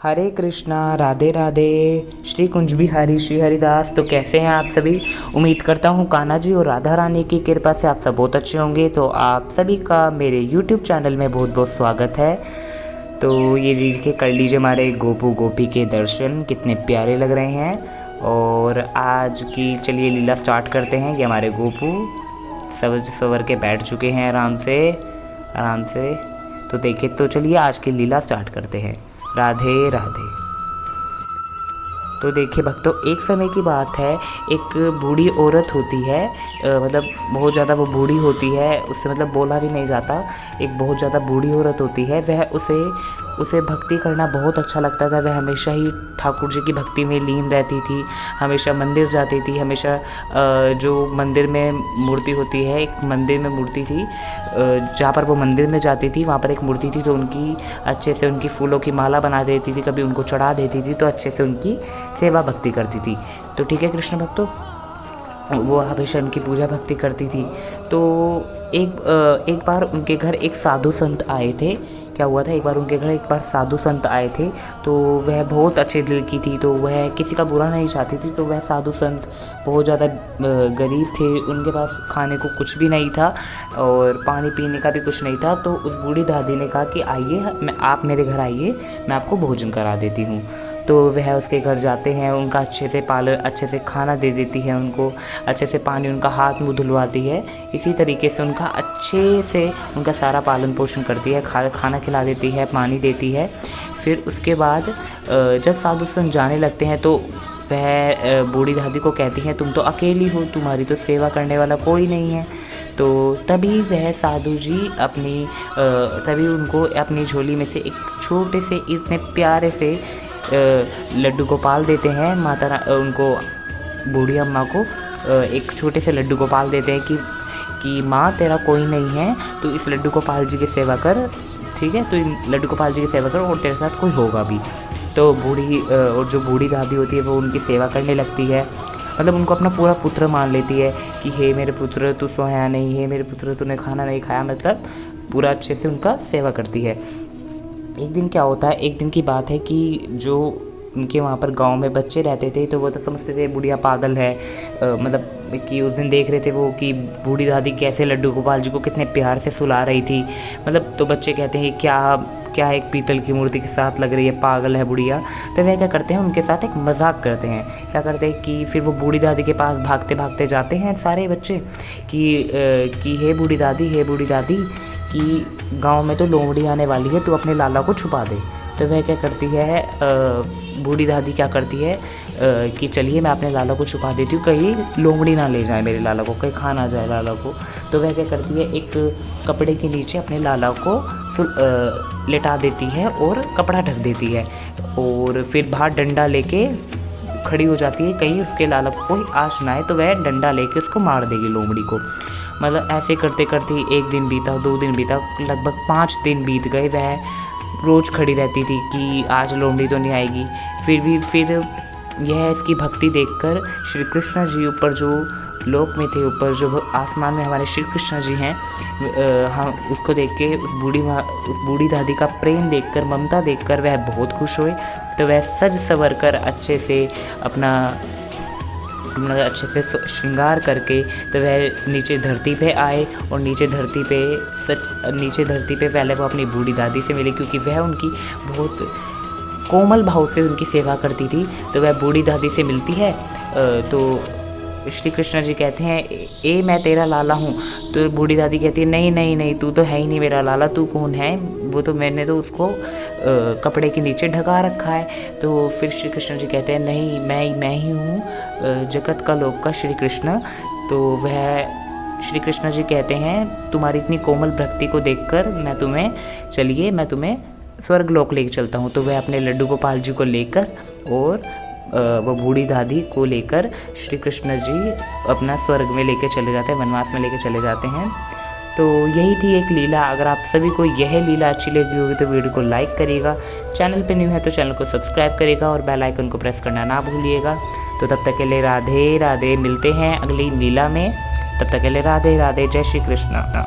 हरे कृष्णा, राधे राधे। श्री कुंज बिहारी श्री हरिदास। तो कैसे हैं आप सभी? उम्मीद करता हूँ कान्हा जी और राधा रानी की कृपा से आप सब बहुत अच्छे होंगे। तो आप सभी का मेरे YouTube चैनल में बहुत बहुत स्वागत है। तो ये देखिए, कर लीजिए हमारे गोपू गोपी के दर्शन, कितने प्यारे लग रहे हैं। और आज की चलिए लीला स्टार्ट करते हैं। ये हमारे गोपू सवर के बैठ चुके हैं आराम से। तो देखिए, तो चलिए आज की लीला स्टार्ट करते हैं। राधे राधे। तो देखिए भक्तों, एक समय की बात है, एक बूढ़ी औरत होती है, मतलब बहुत ज़्यादा वो बूढ़ी होती है, उससे मतलब बोला भी नहीं जाता। एक बहुत ज़्यादा बूढ़ी औरत होती है, वह उसे भक्ति करना बहुत अच्छा लगता था। वह हमेशा ही ठाकुर जी की भक्ति में लीन रहती थी, हमेशा मंदिर जाती थी, हमेशा जो मंदिर में मूर्ति होती है, एक मंदिर में मूर्ति थी, जहाँ पर वो मंदिर में जाती थी वहाँ पर एक मूर्ति थी, तो उनकी अच्छे से उनकी फूलों की माला बना देती थी, कभी उनको चढ़ा देती थी, तो अच्छे से उनकी सेवा भक्ति करती थी। तो ठीक है कृष्ण भक्तों, वो हमेशा उनकी पूजा भक्ति करती थी। तो एक बार उनके घर एक साधु संत आए थे। क्या हुआ था, एक बार उनके घर एक बार साधु संत आए थे। तो वह बहुत अच्छे दिल की थी, तो वह किसी का बुरा नहीं चाहती थी। तो वह साधु संत बहुत ज़्यादा गरीब थे, उनके पास खाने को कुछ भी नहीं था और पानी पीने का भी कुछ नहीं था। तो उस बूढ़ी दादी ने कहा कि आइए, आप मेरे घर आइए, मैं आपको भोजन करा देती हूँ। तो वह उसके घर जाते हैं, उनका अच्छे से खाना दे देती है, उनको अच्छे से पानी, उनका हाथ मुँह धुलवाती है। इसी तरीके से उनका अच्छे से उनका सारा पालन पोषण करती है, खाना खिला देती है, पानी देती है। फिर उसके बाद जब साधु संत जाने लगते हैं तो वह बूढ़ी दादी को कहती हैं, तुम तो अकेली हो, तुम्हारी तो सेवा करने वाला कोई नहीं है। तो तभी वह साधु जी तभी उनको अपनी झोली में से एक छोटे से इतने प्यारे से लड्डू गोपाल देते हैं। उनको बूढ़ी अम्मा को एक छोटे से लड्डू गोपाल देते हैं कि माँ, तेरा कोई नहीं है, तो इस लड्डू गोपाल जी की सेवा कर, ठीक है, तो इन लड्डू गोपाल जी की सेवा कर और तेरे साथ कोई होगा भी। तो और जो बूढ़ी दादी होती है वो उनकी सेवा करने लगती है, मतलब उनको अपना पूरा पुत्र मान लेती है कि हे मेरे पुत्र, तू सोया नहीं, हे मेरे पुत्र, तूने खाना नहीं खाया, मतलब पूरा अच्छे से उनका सेवा करती है। एक दिन क्या होता है, एक दिन की बात है कि जो उनके वहाँ पर गांव में बच्चे रहते थे, तो वो तो समझते थे बुढ़िया पागल है, मतलब कि उस दिन देख रहे थे वो कि बूढ़ी दादी कैसे लड्डू गोपाल जी को कितने प्यार से सुला रही थी, मतलब। तो बच्चे कहते हैं क्या एक पीतल की मूर्ति के साथ लग रही है, पागल है बुढ़िया। तो वह क्या करते हैं, उनके साथ एक मजाक करते हैं। क्या करते हैं कि फिर वो बूढ़ी दादी के पास भागते भागते जाते हैं सारे बच्चे कि हे बूढ़ी दादी कि गांव में तो लोमड़ी आने वाली है, तू अपने लाला को छुपा दे। तो वह क्या करती है, बूढ़ी दादी क्या करती है कि चलिए मैं अपने लाला को छुपा देती हूँ, कहीं लोमड़ी ना ले जाए मेरे लाला को, कहीं खा ना जाए लाला को। तो वह क्या करती है, एक कपड़े के नीचे अपने लाला को लेटा देती है और कपड़ा ढक देती है, और फिर बाहर डंडा लेके खड़ी हो जाती है, कहीं उसके लाला को कोई आश ना आए, तो वह डंडा लेके उसको मार देगी लोमड़ी को। मतलब ऐसे करते करते एक दिन बीता, 2 दिन बीता, लगभग 5 दिन बीत गए। वह रोज़ खड़ी रहती थी कि आज लोमड़ी तो नहीं आएगी। फिर यह इसकी भक्ति देखकर श्री कृष्ण जी ऊपर, जो लोक में थे, ऊपर जो आसमान में हमारे श्री कृष्ण जी हैं, हम उसको देख के उस बूढ़ी दादी का प्रेम देखकर, ममता देखकर वह बहुत खुश हुए। तो वह सज संवर कर अच्छे से श्रृंगार करके, तो वह नीचे धरती पे आए, और नीचे धरती पे पहले वो अपनी बूढ़ी दादी से मिले, क्योंकि वह उनकी बहुत कोमल भाव से उनकी सेवा करती थी। तो वह बूढ़ी दादी से मिलती है, तो श्री कृष्ण जी कहते हैं, मैं तेरा लाला हूँ। तो बूढ़ी दादी कहती है, नहीं, तू तो है ही नहीं मेरा लाला, तू कौन है? वो तो मैंने तो उसको कपड़े के नीचे ढका रखा है। तो फिर श्री कृष्ण जी कहते हैं, नहीं, मैं ही हूँ, जगत का लोक का श्री कृष्ण। तो वह श्री कृष्ण जी कहते हैं, तुम्हारी इतनी कोमल भक्ति को देखकर मैं तुम्हें स्वर्ग लोक लेके चलता हूँ। तो वह अपने लड्डू गोपाल जी को लेकर और वो बूढ़ी दादी को लेकर श्री कृष्ण जी अपना स्वर्ग में लेके चले जाते हैं, वनवास में लेके चले जाते हैं। तो यही थी एक लीला। अगर आप सभी को यह लीला अच्छी लगी होगी तो वीडियो को लाइक करिएगा, चैनल पे न्यू है तो चैनल को सब्सक्राइब करिएगा और बेल आइकन को प्रेस करना ना भूलिएगा। तो तब तक के लिए राधे राधे, मिलते हैं अगली लीला में। तब तक के लिए राधे राधे, जय श्री कृष्ण।